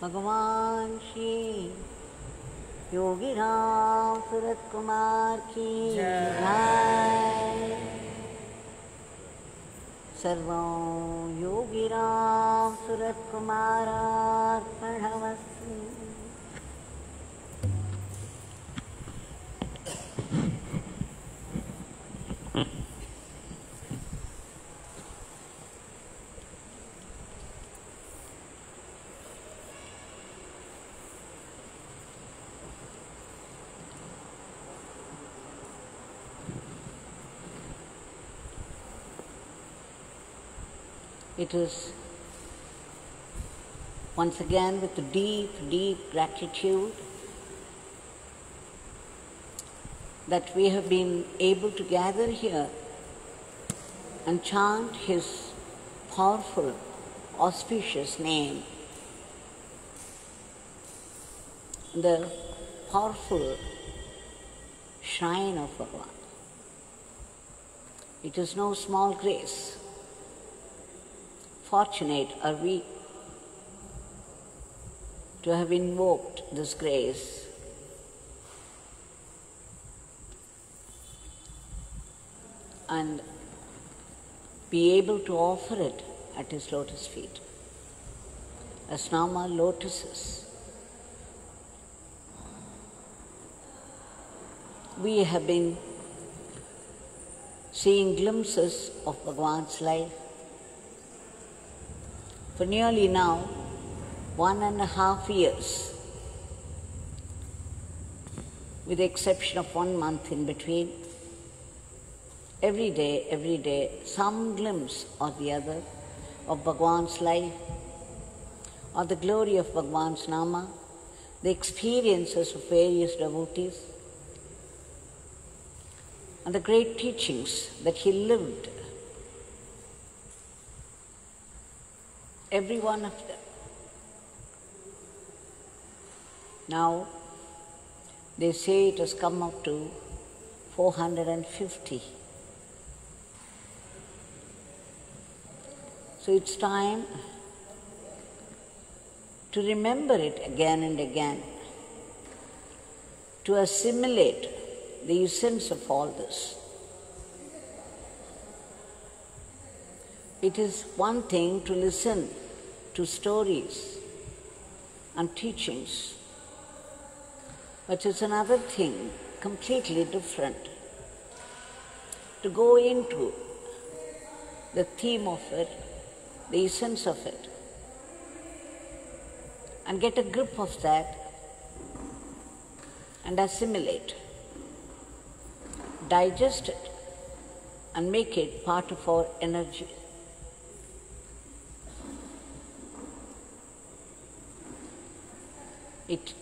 भगवान श्री योगी रामसूरतकुमार की जय। सर्वं योगी रामसूरतकुमारार्पणमस्तु। It is once again with deep, deep gratitude that we have been able to gather here and chant His powerful, auspicious name, the powerful shrine of Bhagwan. It is no small grace. Fortunate are we to have invoked this grace and be able to offer it at His lotus feet as Nama lotuses. We have been seeing glimpses of Bhagwan's life for nearly now 1.5 years, with the exception of 1 month in between. Every day, some glimpse or the other of Bhagwan's life, or the glory of Bhagwan's Nama, the experiences of various devotees, and the great teachings that he lived. Every one of them. Now, they say it has come up to 450. So it's time to remember it again and again, to assimilate the essence of all this. It is one thing to listen to stories and teachings, but it's another thing, completely different, to go into the theme of it, the essence of it, and get a grip of that and assimilate, digest it, and make it part of our energy.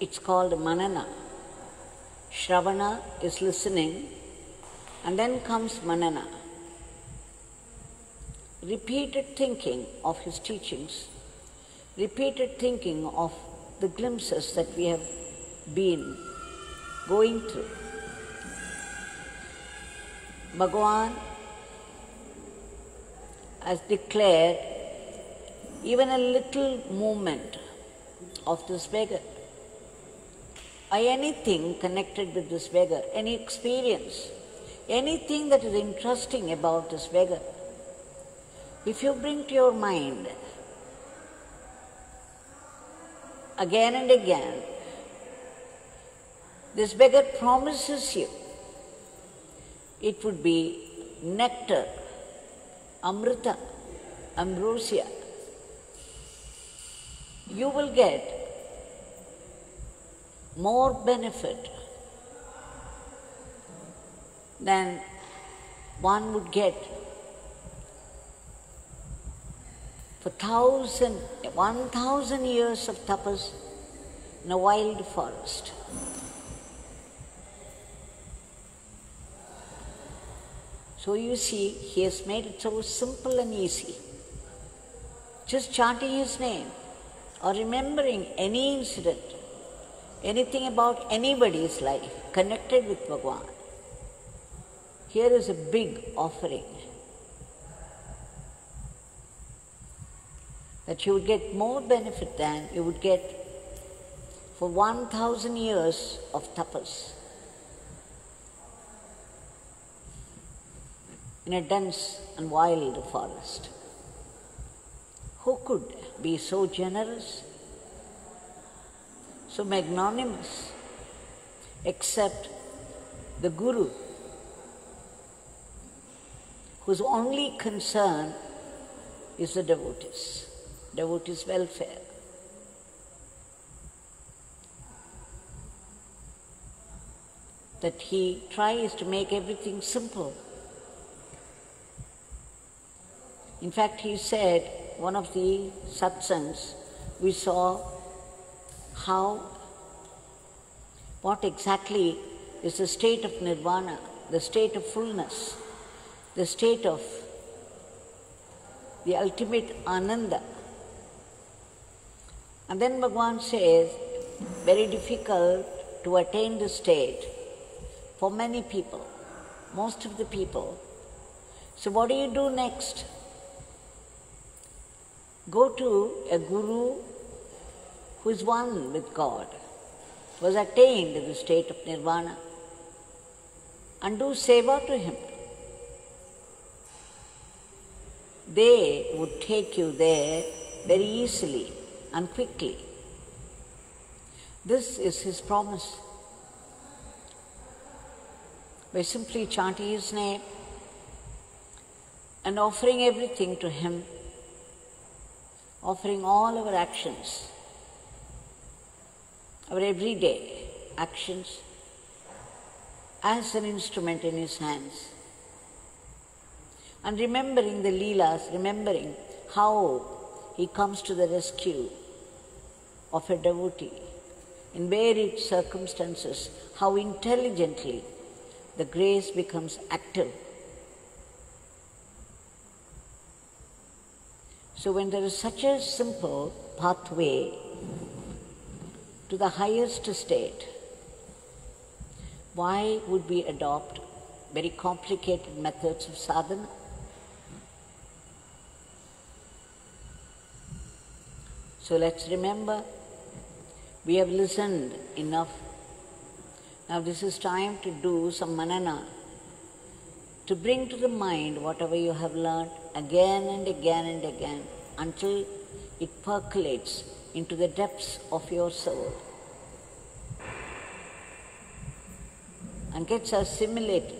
It's called manana. Shravana is listening, and then comes manana. Repeated thinking of his teachings, repeated thinking of the glimpses that we have been going through. Bhagwan has declared even a little movement of this beggar, or anything connected with this beggar, any experience, anything that is interesting about this beggar, if you bring to your mind again and again, this beggar promises you it would be nectar, amrita, ambrosia. You will get more benefit than one would get for 1,000 years of tapas in a wild forest. So you see, he has made it so simple and easy. Just chanting his name or remembering any incident, anything about anybody's life connected with Bhagwan. Here is a big offering that you would get more benefit than you would get for 1,000 years of tapas in a dense and wild forest. Who could be so generous, so magnanimous, except the Guru, whose only concern is the devotees' welfare. That he tries to make everything simple. In fact, he said, one of the satsangs, we saw what exactly is the state of nirvana, the state of fullness, the state of the ultimate ananda. And then Bhagwan says, very difficult to attain this state for many people, most of the people. So what do you do next? Go to a guru who is one with God, who has attained the state of nirvana, and do seva to him. They would take you there very easily and quickly. This is his promise. By simply chanting his name and offering everything to him, offering all our actions, our everyday actions, as an instrument in his hands, and remembering the Leelas, remembering how he comes to the rescue of a devotee in varied circumstances, how intelligently the grace becomes active. So when there is such a simple pathway to the highest state, why would we adopt very complicated methods of sadhana? So let's remember, we have listened enough. Now this is time to do some manana, to bring to the mind whatever you have learned again and again and again, until it percolates into the depths of your soul and gets assimilated,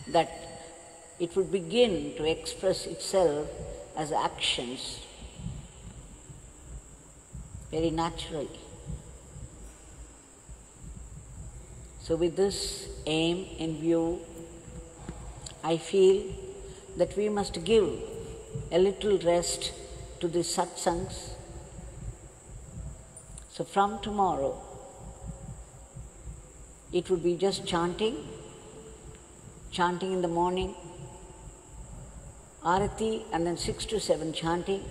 that it would begin to express itself as actions very naturally. So with this aim in view, I feel that we must give a little rest to the satsangs. So from tomorrow, it would be just chanting in the morning, Arati, and then 6 to 7 chanting,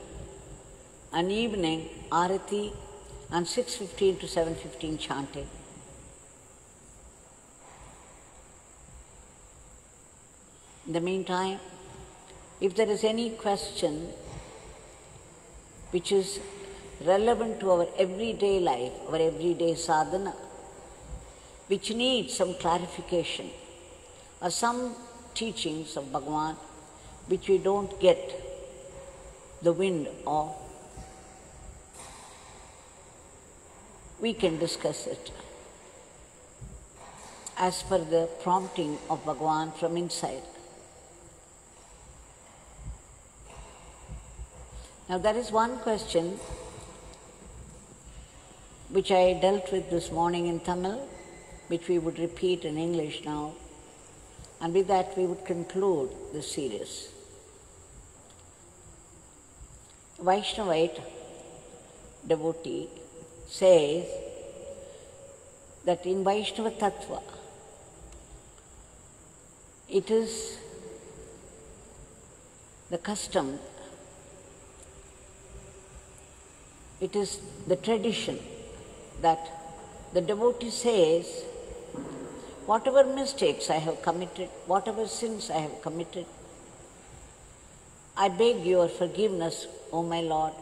and evening Arati and 6:15 to 7:15 chanting. In the meantime, if there is any question which is relevant to our everyday life, our everyday sadhana, which needs some clarification, or some teachings of Bhagwan which we don't get the wind of, we can discuss it as per the prompting of Bhagwan from inside. Now there is one question which I dealt with this morning in Tamil, which we would repeat in English now, and with that we would conclude this series. Vaishnavite devotee says that in Vaishnava Tattva, it is the custom, it is the tradition that the devotee says, whatever mistakes I have committed, whatever sins I have committed, I beg your forgiveness, O my Lord.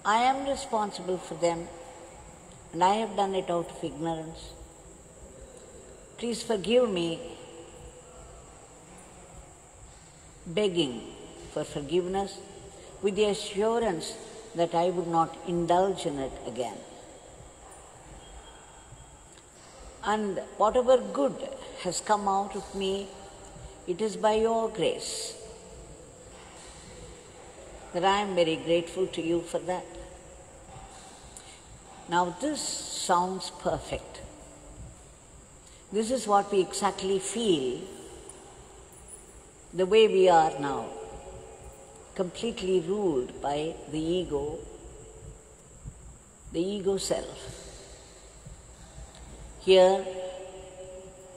I am responsible for them and I have done it out of ignorance. Please forgive me, begging for forgiveness with the assurance that I would not indulge in it again. And whatever good has come out of me, it is by your grace. That I am very grateful to you for that. Now this sounds perfect. This is what we exactly feel the way we are now, completely ruled by the ego self. Here,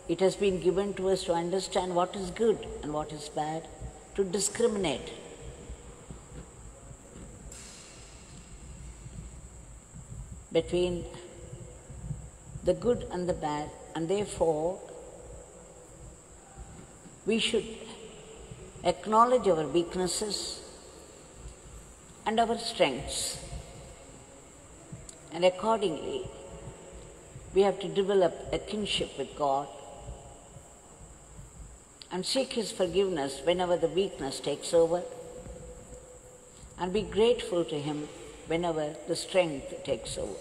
it has been given to us to understand what is good and what is bad, to discriminate. Between the good and the bad, and therefore we should acknowledge our weaknesses and our strengths, and accordingly we have to develop a kinship with God and seek His forgiveness whenever the weakness takes over, and be grateful to Him whenever the strength takes over.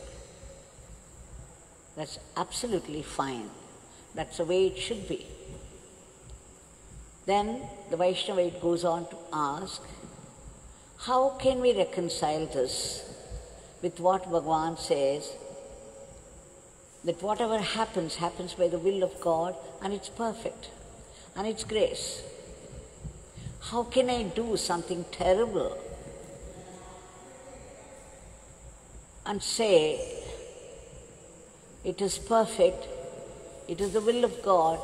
That's absolutely fine. That's the way it should be. Then the Vaishnavite goes on to ask, how can we reconcile this with what Bhagwan says, that whatever happens, happens by the will of God, and it's perfect, and it's grace. How can I do something terrible and say, it is perfect, it is the will of God,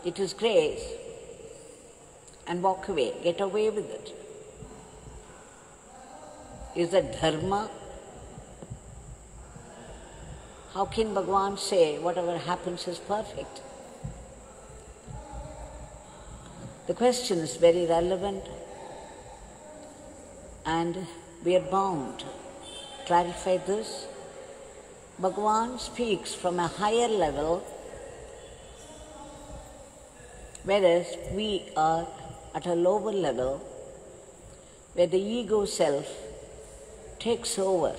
it is grace, and walk away, get away with it? Is that dharma? How can Bhagwan say whatever happens is perfect? The question is very relevant, and we are bound to clarify this. Bhagwan speaks from a higher level, whereas we are at a lower level where the ego self takes over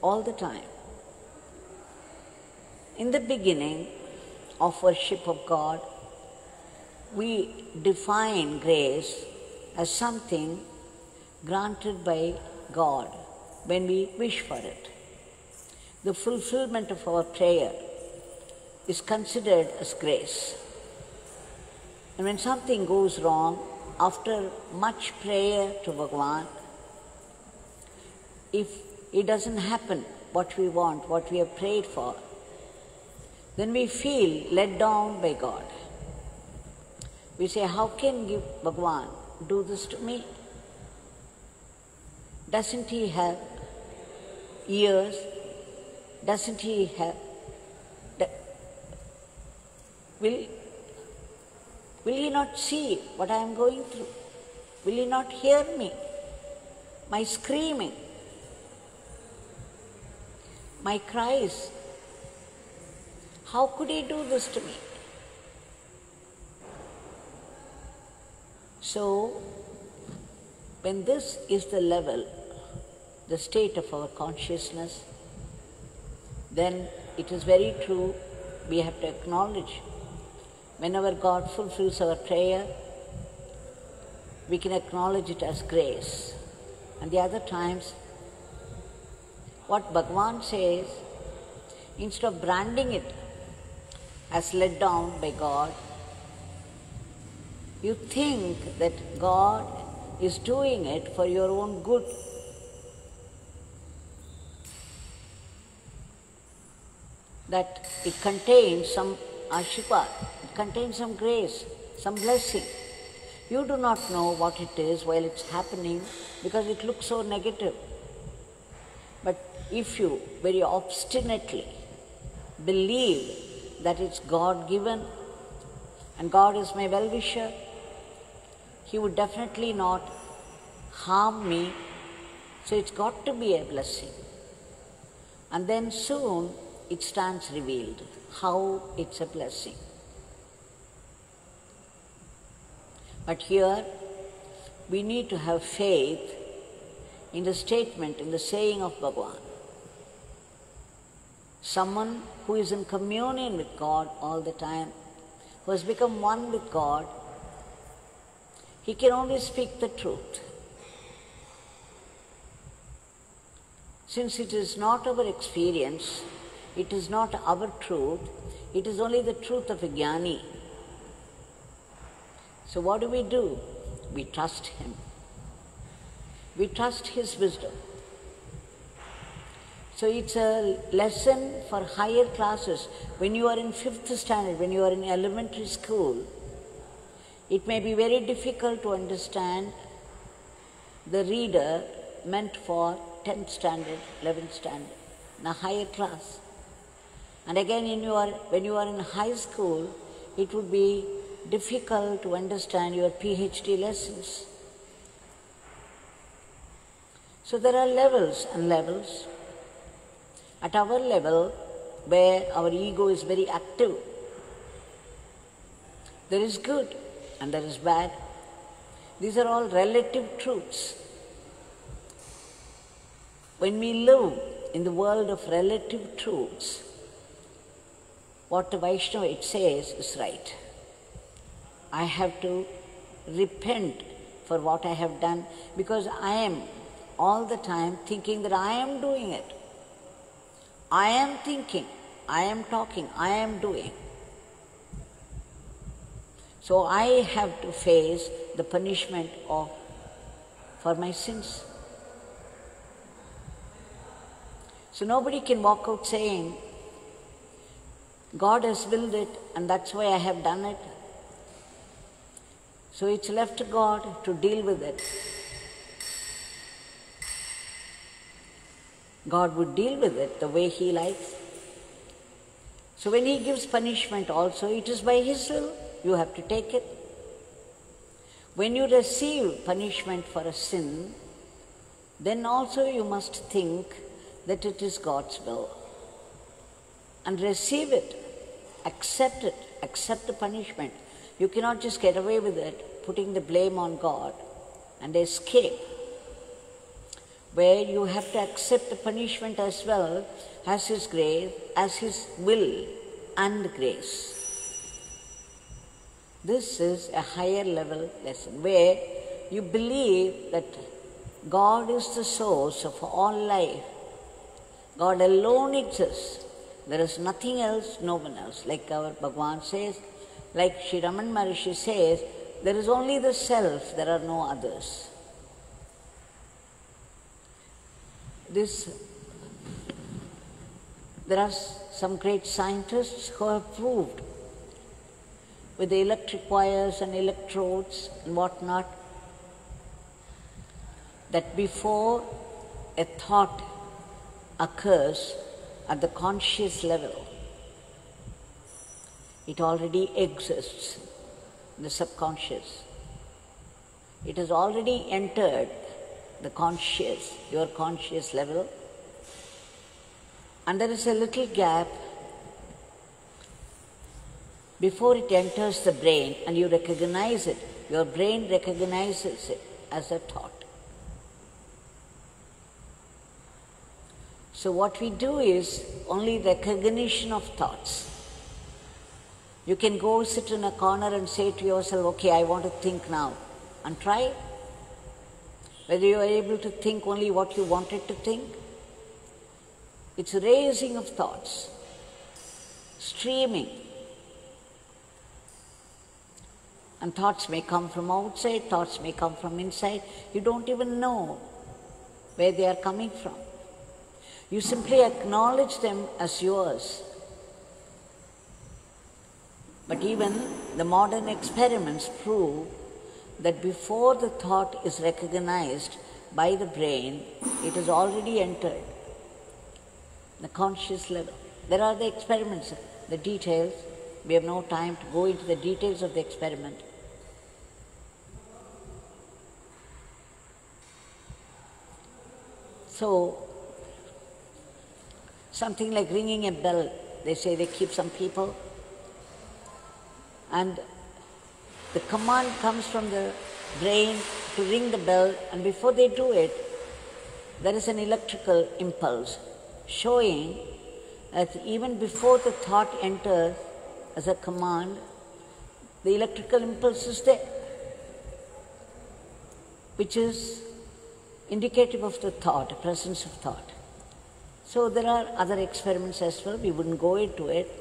all the time. In the beginning of worship of God, we define grace as something granted by God when we wish for it. The fulfillment of our prayer is considered as grace. And when something goes wrong, after much prayer to Bhagwan, if it doesn't happen what we want, what we have prayed for, then we feel let down by God. We say, how can Bhagwan do this to me? Doesn't He have ears? Doesn't He have... Will He not see what I am going through? Will He not hear me? My screaming, my cries. How could He do this to me? So, when this is the level, the state of our consciousness, then it is very true, we have to acknowledge whenever God fulfills our prayer, we can acknowledge it as grace. And the other times, what Bhagwan says, instead of branding it as let down by God, you think that God is doing it for your own good. That it contains some Ashirvad, it contains some grace, some blessing. You do not know what it is while it's happening because it looks so negative. But if you very obstinately believe that it's God-given and God is my well-wisher, He would definitely not harm me, so it's got to be a blessing. And then soon it stands revealed how it's a blessing. But here we need to have faith in the statement, in the saying of Bhagwan. Someone who is in communion with God all the time, who has become one with God, he can only speak the truth. Since it is not our experience, it is not our truth, it is only the truth of a jnani. So what do? We trust him. We trust his wisdom. So it's a lesson for higher classes. When you are in 5th standard, when you are in elementary school, it may be very difficult to understand the reader meant for 10th standard, 11th standard, in a higher class. And again, when you are in high school, it would be difficult to understand your PhD lessons. So there are levels and levels. At our level, where our ego is very active, there is good and there is bad. These are all relative truths. When we live in the world of relative truths, what the Vaishnava it says is right. I have to repent for what I have done, because I am all the time thinking that I am doing it. I am thinking, I am talking, I am doing. So I have to face the punishment for my sins. So nobody can walk out saying, God has willed it and that's why I have done it. So it's left to God to deal with it. God would deal with it the way He likes. So when He gives punishment also, it is by His will. You have to take it. When you receive punishment for a sin, then also you must think that it is God's will. And receive it, accept the punishment. You cannot just get away with it, putting the blame on God and escape. Where you have to accept the punishment as well as His grace, as His will and grace. This is a higher level lesson where you believe that God is the source of all life. God alone exists. There is nothing else, no one else. Like our Bhagwan says, like Sri Raman Maharishi says, there is only the self, there are no others. There are some great scientists who have proved with the electric wires and electrodes and whatnot that before a thought occurs at the conscious level, it already exists in the subconscious. It has already entered the conscious, your conscious level, and there is a little gap before it enters the brain and you recognize it. Your brain recognizes it as a thought. So what we do is only recognition of thoughts. You can go sit in a corner and say to yourself, okay, I want to think now, and try. Whether you are able to think only what you wanted to think. It's raising of thoughts, streaming. And thoughts may come from outside, thoughts may come from inside. You don't even know where they are coming from. You simply acknowledge them as yours. But even the modern experiments prove that before the thought is recognized by the brain, it has already entered the conscious level. There are the experiments, the details. We have no time to go into the details of the experiment. So, something like ringing a bell, they say they keep some people, and the command comes from the brain to ring the bell, and before they do it, there is an electrical impulse showing that even before the thought enters as a command, the electrical impulse is there, which is indicative of the thought, the presence of thought. So there are other experiments as well, we wouldn't go into it.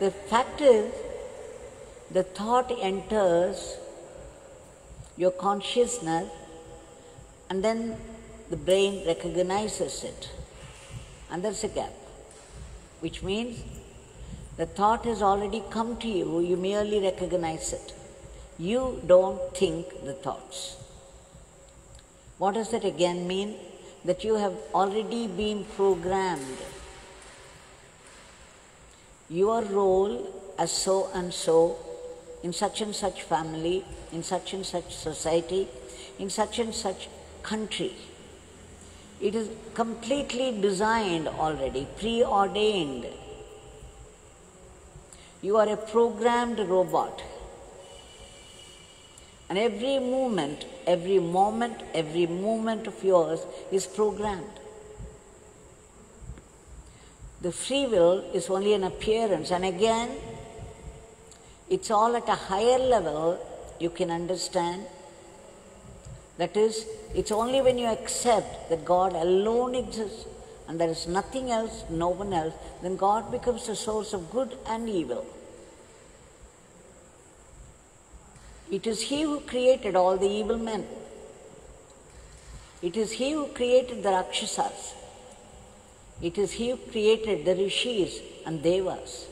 The fact is, the thought enters your consciousness and then the brain recognizes it. And there's a gap, which means the thought has already come to you, you merely recognize it. You don't think the thoughts. What does that again mean? That you have already been programmed. Your role as so and so in such and such family, in such and such society, in such and such country. It is completely designed already, preordained. You are a programmed robot. And every movement, every moment, every movement of yours is programmed. The free will is only an appearance, and again, it's all at a higher level you can understand. That is, it's only when you accept that God alone exists and there is nothing else, no one else, then God becomes the source of good and evil. It is He who created all the evil men. It is He who created the Rakshasas. It is He who created the Rishis and Devas.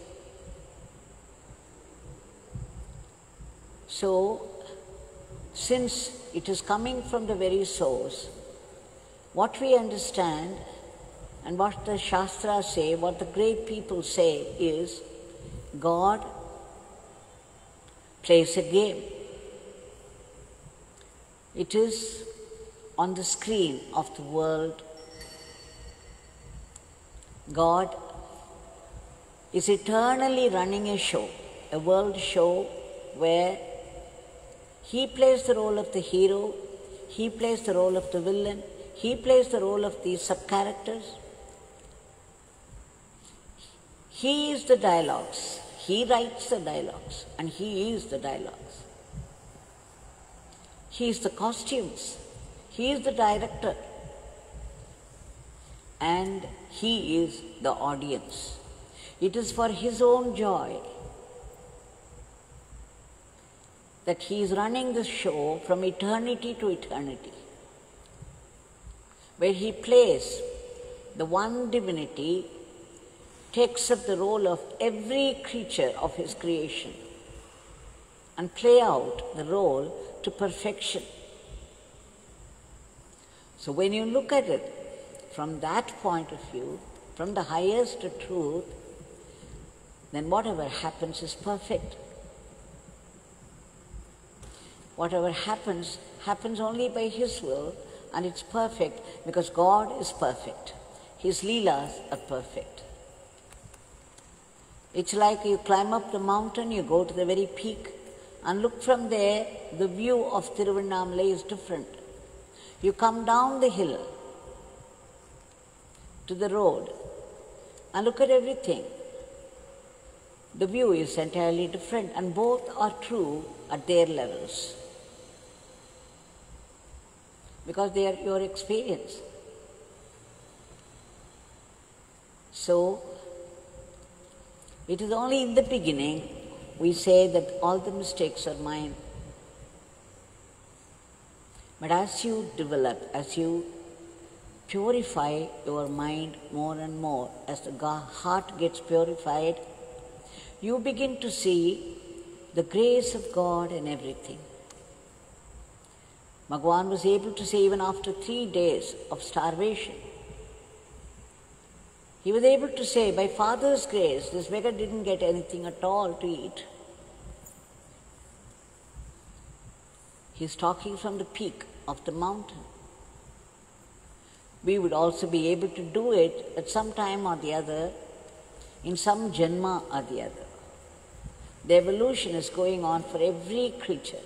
So, since it is coming from the very source, what we understand and what the Shastras say, what the great people say is, God plays a game. It is on the screen of the world. God is eternally running a show, a world show where He plays the role of the hero, He plays the role of the villain, He plays the role of these sub-characters. He is the dialogues, He writes the dialogues, and He is the dialogues. He is the costumes, He is the director, and He is the audience. It is for His own joy that He is running this show from eternity to eternity, where He plays the one divinity, takes up the role of every creature of His creation and play out the role to perfection. So when you look at it from that point of view, from the highest truth, then whatever happens is perfect. Whatever happens, happens only by His will, and it's perfect because God is perfect. His Leelas are perfect. It's like you climb up the mountain, you go to the very peak, and look from there, the view of Tiruvannamalai is different. You come down the hill to the road and look at everything. The view is entirely different, and both are true at their levels, because they are your experience. So, it is only in the beginning we say that all the mistakes are mine. But as you develop, as you purify your mind more and more, as the heart gets purified, you begin to see the grace of God in everything. Bhagwan was able to say, even after 3 days of starvation, he was able to say, by Father's grace, this beggar didn't get anything at all to eat. He's talking from the peak of the mountain. we would also be able to do it at some time or the other, in some janma or the other. The evolution is going on for every creature.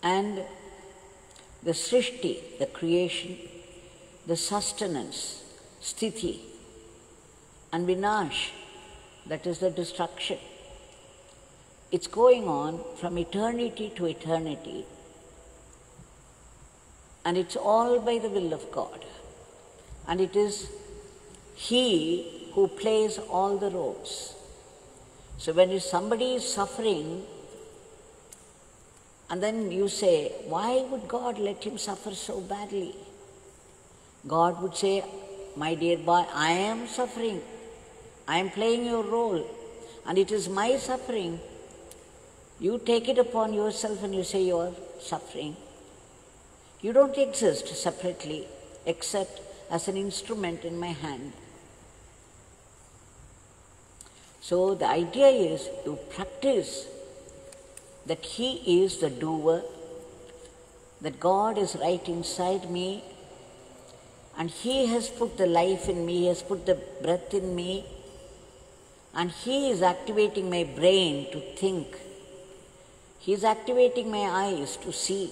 And the srishti, the creation, the sustenance, sthiti, and vinash, that is the destruction. It's going on from eternity to eternity, and it's all by the will of God. And it is He who plays all the roles. So when somebody is suffering, and then you say, why would God let him suffer so badly? God would say, my dear boy, I am suffering. I am playing your role, and it is my suffering. You take it upon yourself and you say you are suffering. You don't exist separately except as an instrument in my hand. So the idea is to practice that He is the doer, that God is right inside me, and He has put the life in me, He has put the breath in me, and He is activating my brain to think. He is activating my eyes to see.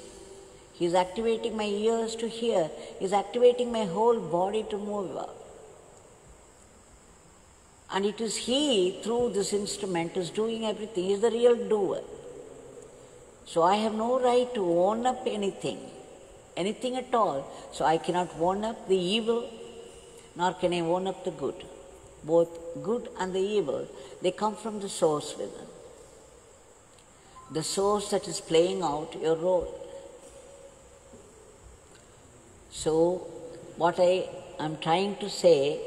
He is activating my ears to hear. He is activating my whole body to move about. And it is He, through this instrument, is doing everything. He is the real doer. So I have no right to own up anything at all. So I cannot own up the evil, nor can I own up the good. Both good and the evil, they come from the source within. The source that is playing out your role. So what I am trying to say,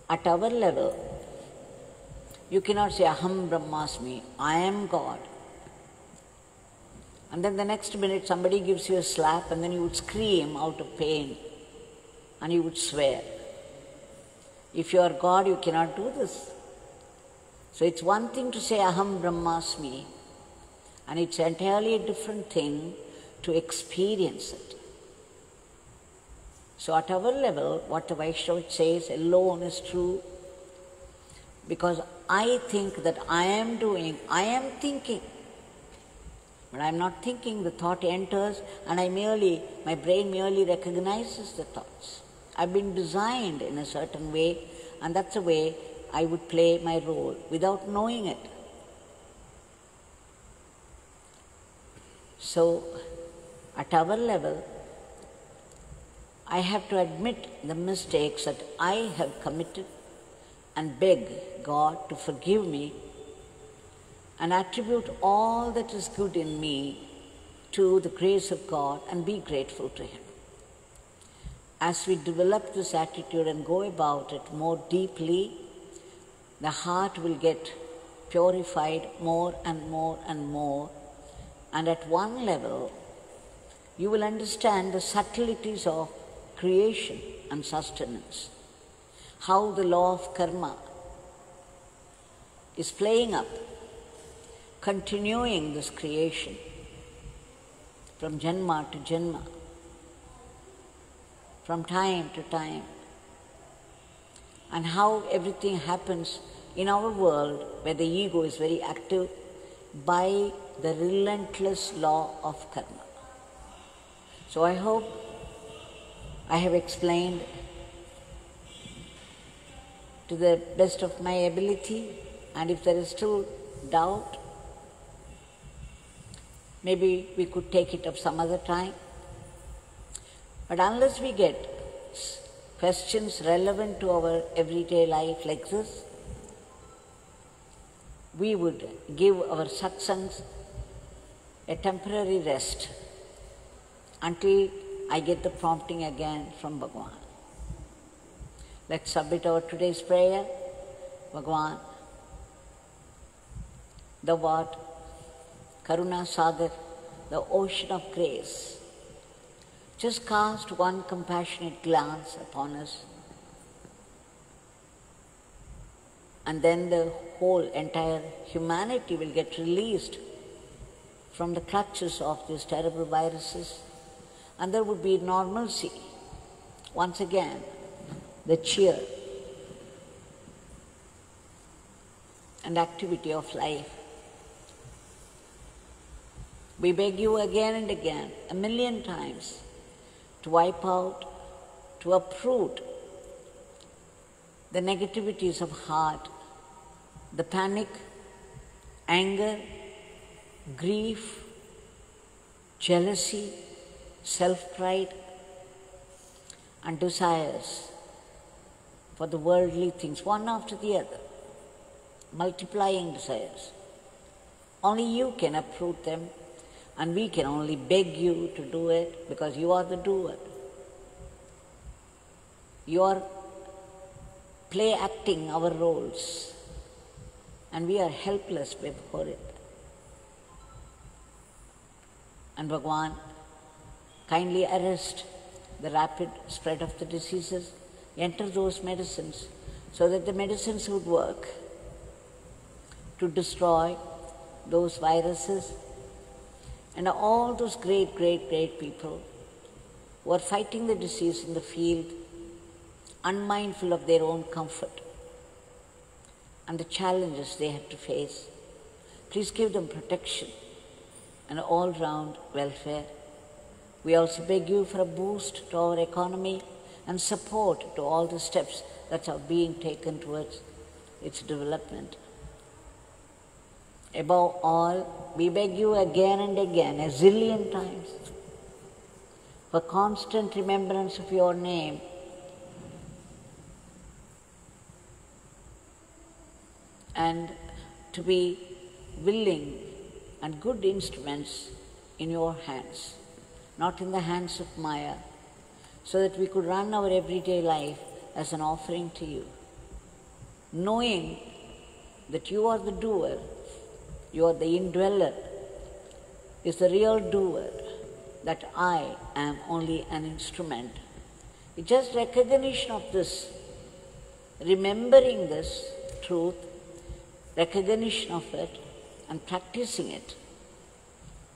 at our level, you cannot say, Aham Brahmasmi, I am God. And then the next minute somebody gives you a slap and then you would scream out of pain and you would swear. If you are God, you cannot do this. So it's one thing to say Aham Brahmasmi, and it's entirely a different thing to experience it. So at our level, what the Vaishnava says alone is true, because I think that I am doing, I am thinking. But I am not thinking, the thought enters and my brain merely recognizes the thoughts. I've been designed in a certain way, and that's the way I would play my role without knowing it. So, at our level, I have to admit the mistakes that I have committed and beg God to forgive me and attribute all that is good in me to the grace of God and be grateful to Him. As we develop this attitude and go about it more deeply, the heart will get purified more and more and more, and at one level, you will understand the subtleties of creation and sustenance, how the law of karma is playing up, continuing this creation from janma to janma, from time to time, and how everything happens in our world where the ego is very active by the relentless law of karma. So I hope I have explained to the best of my ability, and if there is still doubt, maybe we could take it up some other time. But unless we get questions relevant to our everyday life like this, we would give our satsangs a temporary rest until I get the prompting again from Bhagwan. Let's submit our today's prayer. Bhagwan, the what? Karuna Sagar, the ocean of grace. Just cast one compassionate glance upon us, and then the whole entire humanity will get released from the clutches of these terrible viruses, and there would be normalcy. Once again, the cheer and activity of life. We beg you again and again, 1,000,000 times, to wipe out, to uproot the negativities of heart, the panic, anger, grief, jealousy, self-pride, and desires for the worldly things, one after the other, multiplying desires. Only you can uproot them, and we can only beg you to do it because you are the doer. You are play acting our roles, and we are helpless before it. And Bhagwan, kindly arrest the rapid spread of the diseases, enter those medicines so that the medicines would work to destroy those viruses and all those great people who are fighting the disease in the field, unmindful of their own comfort and the challenges they have to face. Please give them protection and all-round welfare. We also beg you for a boost to our economy and support to all the steps that are being taken towards its development. Above all, we beg you again and again, 1,000,000,000 times, for constant remembrance of your name and to be willing and good instruments in your hands, not in the hands of Maya, so that we could run our everyday life as an offering to you, knowing that you are the doer, you are the indweller, is the real doer, that I am only an instrument. It's just recognition of this, remembering this truth, recognition of it, and practicing it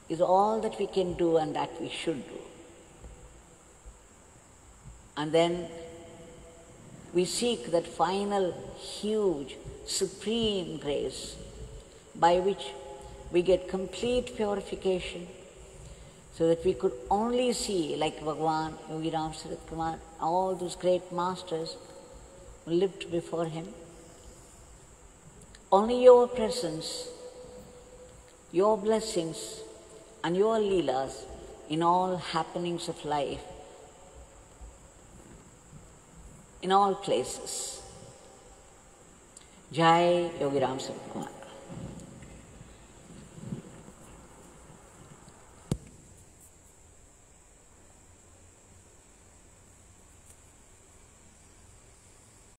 is all that we can do and that we should do. And then we seek that final, huge, supreme grace by which we get complete purification, so that we could only see, like Bhagwan, Yogi Ramsuratkumar, all those great masters who lived before him, only your presence, your blessings, and your leelas in all happenings of life, in all places. Jai Yogi Ramsuratkumar.